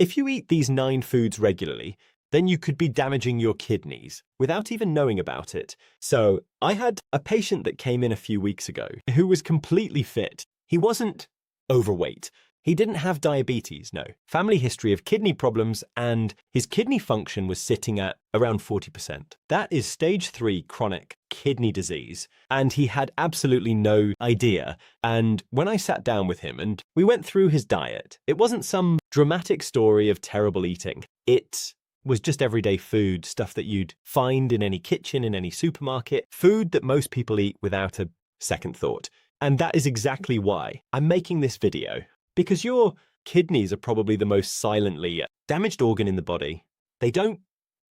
If you eat these 9 foods regularly, then you could be damaging your kidneys without even knowing about it. So I had a patient that came in a few weeks ago who was completely fit. He wasn't overweight. He didn't have diabetes, no. Family history of kidney problems, and his kidney function was sitting at around 40%. That is stage 3 chronic kidney disease, and he had absolutely no idea. And when I sat down with him and we went through his diet, it wasn't some dramatic story of terrible eating. It was just everyday food, stuff that you'd find in any kitchen, in any supermarket, food that most people eat without a second thought. And that is exactly why I'm making this video. Because your kidneys are probably the most silently damaged organ in the body. They don't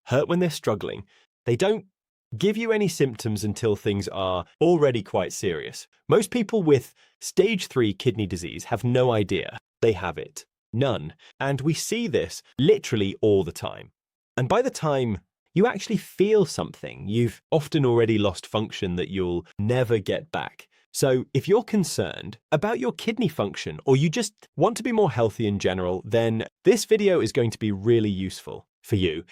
hurt when they're struggling. They don't give you any symptoms until things are already quite serious. Most people with stage 3 kidney disease have no idea they have it. None. And we see this literally all the time. And by the time you actually feel something, you've often already lost function that you'll never get back. So if you're concerned about your kidney function, or you just want to be more healthy in general, then this video is going to be really useful for you.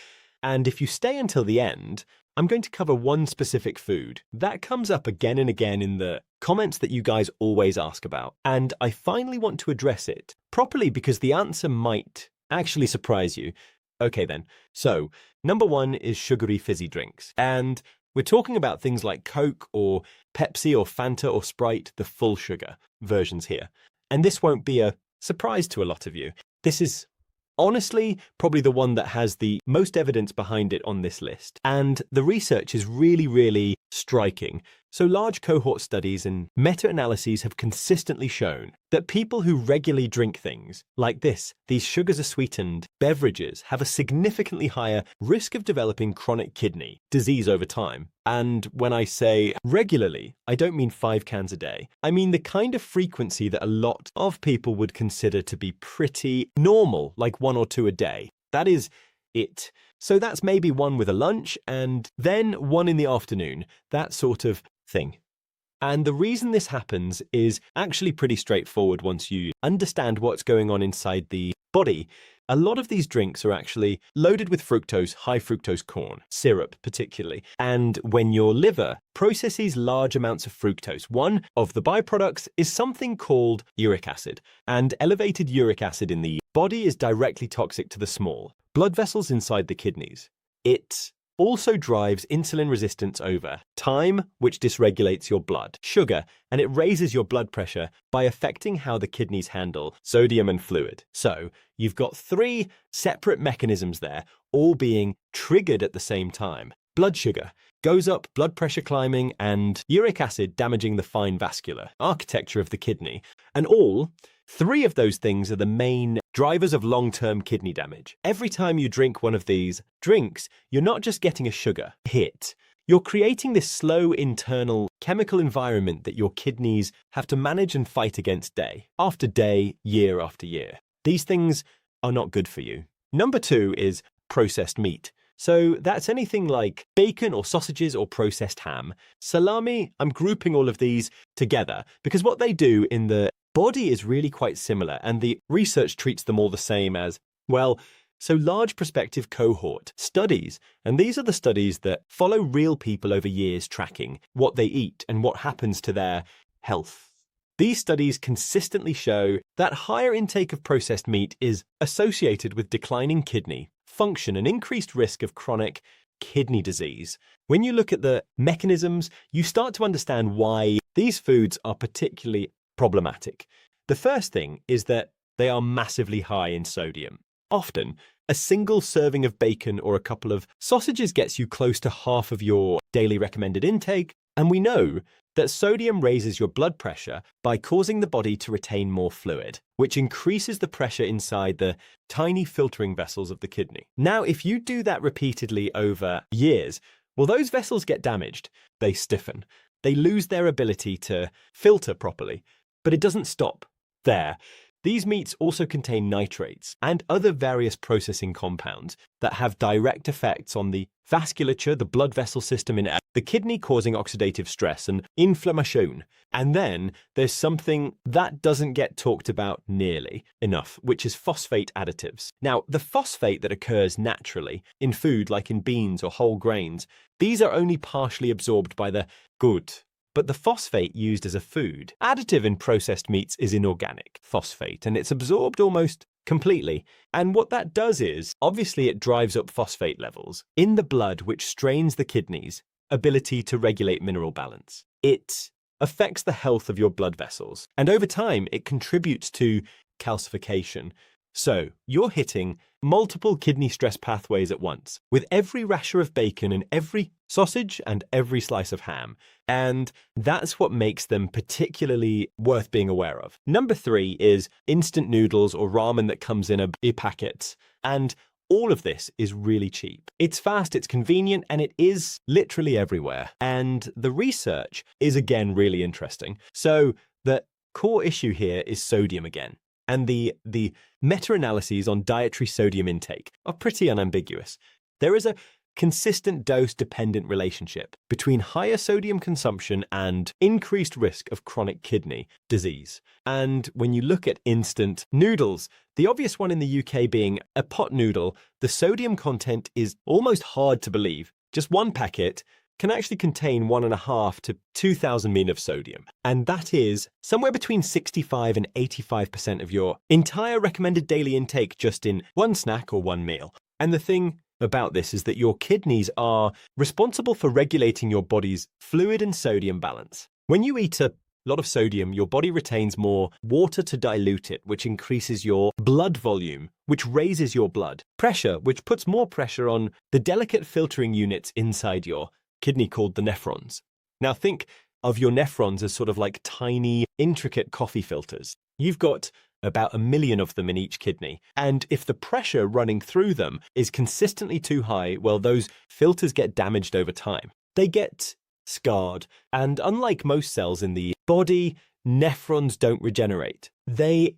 And if you stay until the end, I'm going to cover one specific food that comes up again and again in the comments that you guys always ask about. And I finally want to address it properly because the answer might actually surprise you. Okay then, so number 1 is sugary fizzy drinks. And we're talking about things like Coke or Pepsi or Fanta or Sprite, the full sugar versions here. And this won't be a surprise to a lot of you. This is honestly probably the one that has the most evidence behind it on this list. And the research is really, really striking. So large cohort studies and meta-analyses have consistently shown that people who regularly drink things like this, these sugars are sweetened beverages, have a significantly higher risk of developing chronic kidney disease over time. And when I say regularly, I don't mean 5 cans a day. I mean the kind of frequency that a lot of people would consider to be pretty normal, like 1 or 2 a day. That is it. So that's maybe 1 with a lunch and then 1 in the afternoon, that sort of thing. And the reason this happens is actually pretty straightforward once you understand what's going on inside the body. A lot of these drinks are actually loaded with fructose, high fructose corn, syrup particularly. And when your liver processes large amounts of fructose, one of the byproducts is something called uric acid. And elevated uric acid in the body is directly toxic to the small blood vessels inside the kidneys. It also drives insulin resistance over time, which dysregulates your blood sugar, and it raises your blood pressure by affecting how the kidneys handle sodium and fluid. So you've got 3 separate mechanisms there, all being triggered at the same time. Blood sugar goes up, blood pressure climbing, and uric acid damaging the fine vascular architecture of the kidney. And all 3 of those things are the main drivers of long-term kidney damage. Every time you drink one of these drinks, you're not just getting a sugar hit. You're creating this slow internal chemical environment that your kidneys have to manage and fight against day after day, year after year. These things are not good for you. Number 2 is processed meat. So that's anything like bacon or sausages or processed ham. Salami, I'm grouping all of these together because what they do in the body is really quite similar, and the research treats them all the same as, well, so large prospective cohort studies, and these are the studies that follow real people over years tracking what they eat and what happens to their health. These studies consistently show that higher intake of processed meat is associated with declining kidney function and increased risk of chronic kidney disease. When you look at the mechanisms, you start to understand why these foods are particularly problematic. The first thing is that they are massively high in sodium. Often, a single serving of bacon or a couple of sausages gets you close to half of your daily recommended intake, and we know that sodium raises your blood pressure by causing the body to retain more fluid, which increases the pressure inside the tiny filtering vessels of the kidney. Now, if you do that repeatedly over years, well, those vessels get damaged. They stiffen. They lose their ability to filter properly. But it doesn't stop there. These meats also contain nitrates and other various processing compounds that have direct effects on the vasculature, the blood vessel system in the kidney, causing oxidative stress and inflammation. And then there's something that doesn't get talked about nearly enough, which is phosphate additives. Now, the phosphate that occurs naturally in food, like in beans or whole grains, these are only partially absorbed by the gut. But the phosphate used as a food additive in processed meats is inorganic phosphate, and it's absorbed almost completely. And what that does is, obviously, it drives up phosphate levels in the blood, which strains the kidneys' ability to regulate mineral balance. It affects the health of your blood vessels, and over time, it contributes to calcification. So you're hitting multiple kidney stress pathways at once, with every rasher of bacon and every sausage and every slice of ham. And that's what makes them particularly worth being aware of. Number 3 is instant noodles or ramen that comes in a packet. And all of this is really cheap. It's fast, it's convenient, and it is literally everywhere. And the research is, again, really interesting. So the core issue here is sodium again. And the meta-analyses on dietary sodium intake are pretty unambiguous. There is a consistent dose-dependent relationship between higher sodium consumption and increased risk of chronic kidney disease. And when you look at instant noodles, the obvious one in the UK being a pot noodle, the sodium content is almost hard to believe. Just one packet can actually contain 1.5 to 2,000 ml of sodium. And that is somewhere between 65 and 85% of your entire recommended daily intake just in one snack or one meal. And the thing about this is that your kidneys are responsible for regulating your body's fluid and sodium balance. When you eat a lot of sodium, your body retains more water to dilute it, which increases your blood volume, which raises your blood pressure, which puts more pressure on the delicate filtering units inside your kidney called the nephrons. Now think of your nephrons as sort of like tiny, intricate coffee filters. You've got about 1 million of them in each kidney. And if the pressure running through them is consistently too high, well, those filters get damaged over time. They get scarred. And unlike most cells in the body, nephrons don't regenerate. They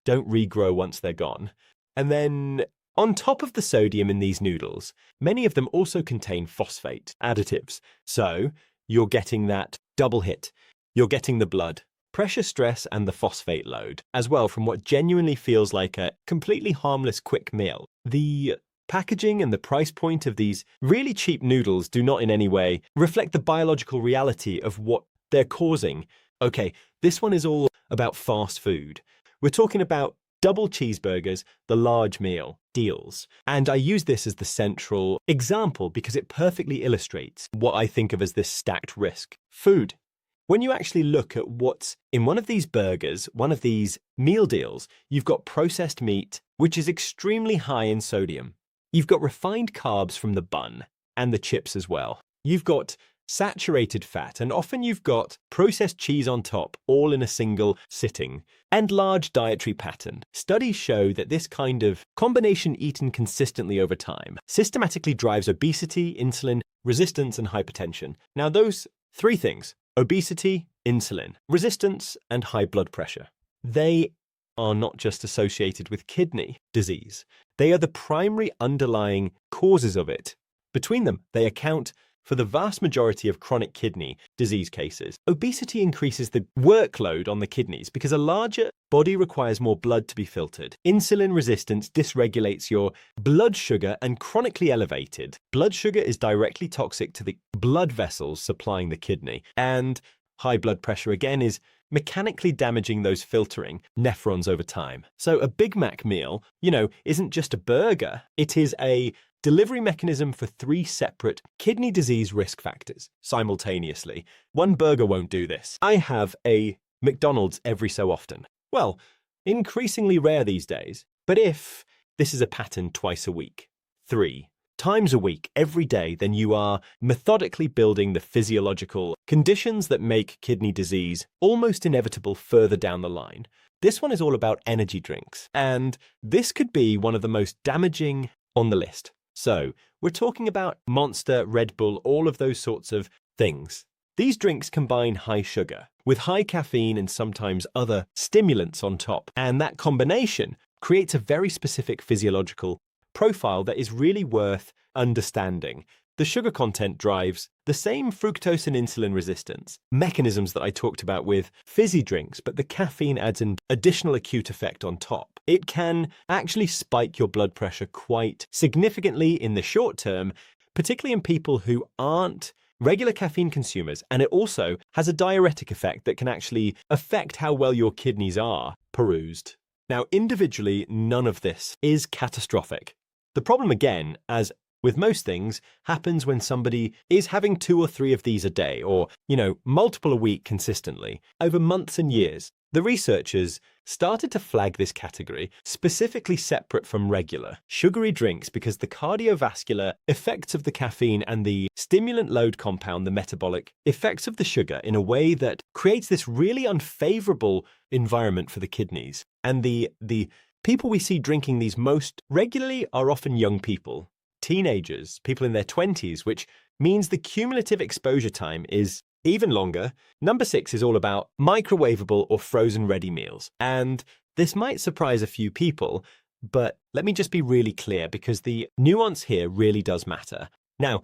don't regrow once they're gone. And then on top of the sodium in these noodles, many of them also contain phosphate additives. So you're getting that double hit. You're getting the blood pressure, stress, and the phosphate load as well from what genuinely feels like a completely harmless quick meal. The packaging and the price point of these really cheap noodles do not in any way reflect the biological reality of what they're causing. Okay, this one is all about fast food. We're talking about double cheeseburgers, the large meal deals. And I use this as the central example because it perfectly illustrates what I think of as this stacked risk. Food. When you actually look at what's in one of these burgers, one of these meal deals, you've got processed meat, which is extremely high in sodium. You've got refined carbs from the bun and the chips as well. You've got saturated fat, and often you've got processed cheese on top, all in a single sitting, and large dietary pattern. Studies show that this kind of combination eaten consistently over time systematically drives obesity, insulin resistance, and hypertension. Now those 3 things, obesity, insulin resistance, and high blood pressure, they are not just associated with kidney disease. They are the primary underlying causes of it. Between them, they account for the vast majority of chronic kidney disease cases. Obesity increases the workload on the kidneys because a larger body requires more blood to be filtered. Insulin resistance dysregulates your blood sugar, and chronically elevated blood sugar is directly toxic to the blood vessels supplying the kidney. And high blood pressure, again, is mechanically damaging those filtering nephrons over time. So a Big Mac meal, isn't just a burger. It is a delivery mechanism for 3 separate kidney disease risk factors simultaneously. One burger won't do this. I have a McDonald's every so often. Well, increasingly rare these days, but if this is a pattern twice a week, 3 times a week, every day, then you are methodically building the physiological conditions that make kidney disease almost inevitable further down the line. This one is all about energy drinks, and this could be one of the most damaging on the list. So we're talking about Monster, Red Bull, all of those sorts of things. These drinks combine high sugar, with high caffeine and sometimes other stimulants on top. And that combination creates a very specific physiological profile that is really worth understanding. The sugar content drives the same fructose and insulin resistance mechanisms that I talked about with fizzy drinks, but the caffeine adds an additional acute effect on top. It can actually spike your blood pressure quite significantly in the short term, particularly in people who aren't regular caffeine consumers, and it also has a diuretic effect that can actually affect how well your kidneys are perused. Now, individually, none of this is catastrophic. The problem, again, as with most things, happens when somebody is having 2 or 3 of these a day, or, multiple a week consistently, over months and years. The researchers started to flag this category specifically separate from regular sugary drinks because the cardiovascular effects of the caffeine and the stimulant load compound the metabolic effects of the sugar in a way that creates this really unfavorable environment for the kidneys. And the people we see drinking these most regularly are often young people, teenagers, people in their 20s, which means the cumulative exposure time is even longer. Number 6 is all about microwavable or frozen ready meals. And this might surprise a few people, but let me just be really clear because the nuance here really does matter. Now,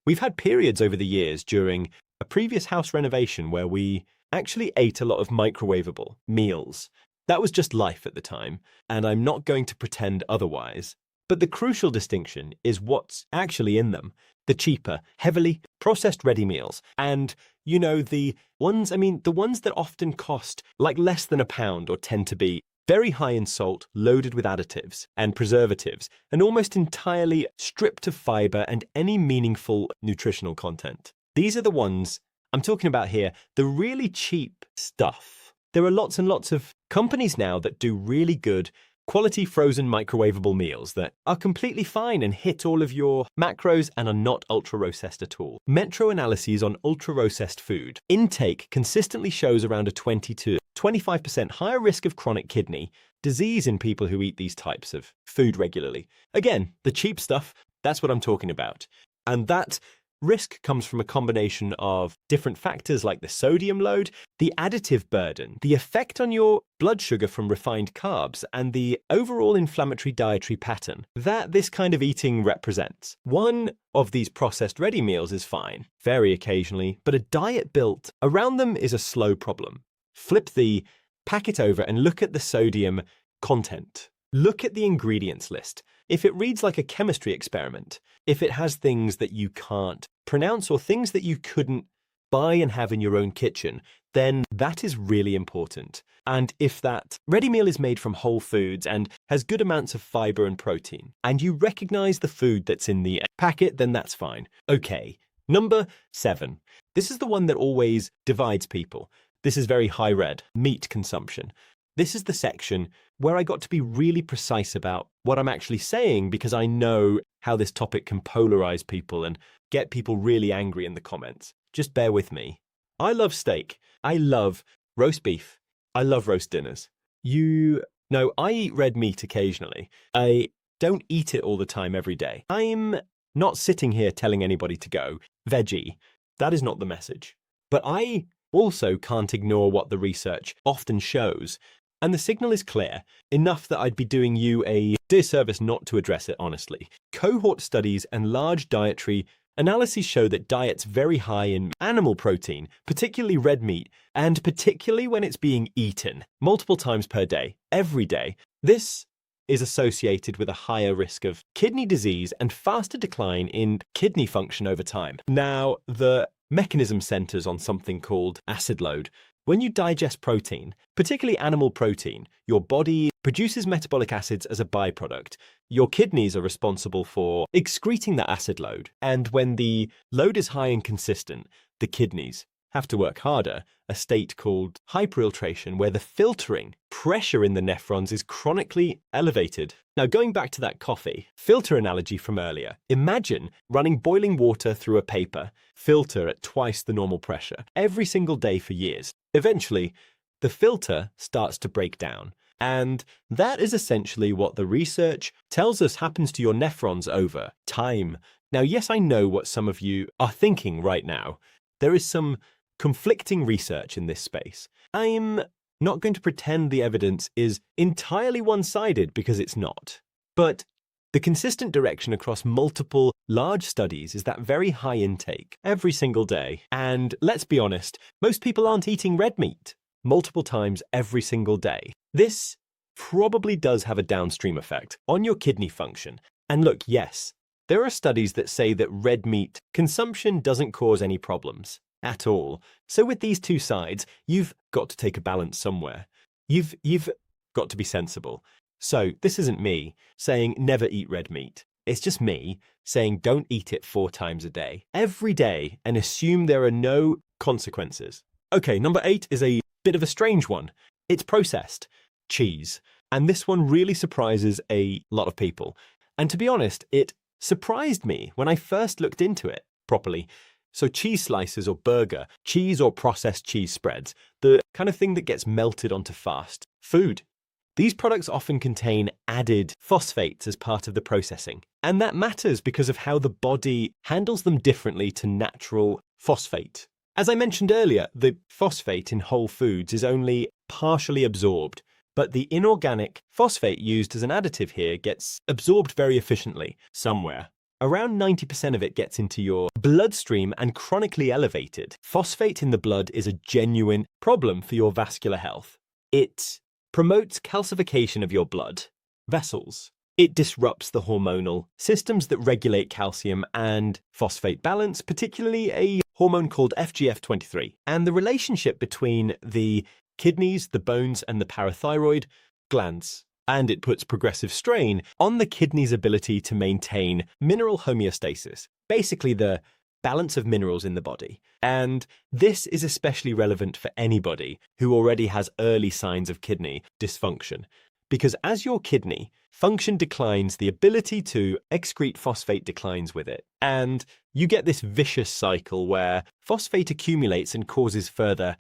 we've had periods over the years during a previous house renovation where we actually ate a lot of microwavable meals. That was just life at the time, and I'm not going to pretend otherwise. But the crucial distinction is what's actually in them. The cheaper, heavily processed ready meals. And, the ones that often cost like less than £1 or tend to be very high in salt, loaded with additives and preservatives, and almost entirely stripped of fiber and any meaningful nutritional content. These are the ones I'm talking about here, the really cheap stuff. There are lots and lots of companies now that do really good quality frozen microwavable meals that are completely fine and hit all of your macros and are not ultra-processed at all. Meta-analyses on ultra-processed food intake consistently shows around a 20 to 25% higher risk of chronic kidney disease in people who eat these types of food regularly. Again, the cheap stuff, that's what I'm talking about. And that risk comes from a combination of different factors like the sodium load, the additive burden, the effect on your blood sugar from refined carbs, and the overall inflammatory dietary pattern that this kind of eating represents. One of these processed ready meals is fine, very occasionally, but a diet built around them is a slow problem. Flip the packet over and look at the sodium content. Look at the ingredients list. If it reads like a chemistry experiment, if it has things that you can't pronounce or things that you couldn't buy and have in your own kitchen, then that is really important. And if that ready meal is made from whole foods and has good amounts of fiber and protein, and you recognize the food that's in the packet, then that's fine. Okay, number 7. This is the one that always divides people. This is very high red, meat consumption. This is the section where I got to be really precise about what I'm actually saying because I know how this topic can polarize people and get people really angry in the comments. Just bear with me. I love steak. I love roast beef. I love roast dinners. I eat red meat occasionally. I don't eat it all the time every day. I'm not sitting here telling anybody to go veggie. That is not the message. But I also can't ignore what the research often shows. And the signal is clear, enough that I'd be doing you a disservice not to address it honestly. Cohort studies and large dietary analyses show that diets very high in animal protein, particularly red meat, and particularly when it's being eaten multiple times per day, every day, this is associated with a higher risk of kidney disease and faster decline in kidney function over time. Now, the mechanism centers on something called acid load. When you digest protein, particularly animal protein, your body produces metabolic acids as a byproduct. Your kidneys are responsible for excreting that acid load. And when the load is high and consistent, the kidneys have to work harder, a state called hyperfiltration, where the filtering pressure in the nephrons is chronically elevated. Now, going back to that coffee filter analogy from earlier, imagine running boiling water through a paper filter at twice the normal pressure every single day for years. Eventually, the filter starts to break down. And that is essentially what the research tells us happens to your nephrons over time. Now, yes, I know what some of you are thinking right now. There is some conflicting research in this space. I'm not going to pretend the evidence is entirely one-sided because it's not. But the consistent direction across multiple large studies is that very high intake every single day. And let's be honest, most people aren't eating red meat multiple times every single day. This probably does have a downstream effect on your kidney function. And look, yes, there are studies that say that red meat consumption doesn't cause any problems at all. So with these two sides, you've got to take a balance somewhere. You've got to be sensible. So this isn't me saying never eat red meat. It's just me saying don't eat it 4 times a day, every day, and assume there are no consequences. Okay, number 8 is a bit of a strange one. It's processed cheese. And this one really surprises a lot of people. And to be honest, it surprised me when I first looked into it properly. So cheese slices or burger, cheese or processed cheese spreads, the kind of thing that gets melted onto fast food. These products often contain added phosphates as part of the processing. And that matters because of how the body handles them differently to natural phosphate. As I mentioned earlier, the phosphate in whole foods is only partially absorbed, but the inorganic phosphate used as an additive here gets absorbed very efficiently somewhere. Around 90% of it gets into your bloodstream and chronically elevated. Phosphate in the blood is a genuine problem for your vascular health. It promotes calcification of your blood vessels. It disrupts the hormonal systems that regulate calcium and phosphate balance, particularly a hormone called FGF23. And the relationship between the kidneys, the bones, and the parathyroid glands. And it puts progressive strain on the kidney's ability to maintain mineral homeostasis, basically the balance of minerals in the body. And this is especially relevant for anybody who already has early signs of kidney dysfunction. Because as your kidney function declines, the ability to excrete phosphate declines with it. And you get this vicious cycle where phosphate accumulates and causes further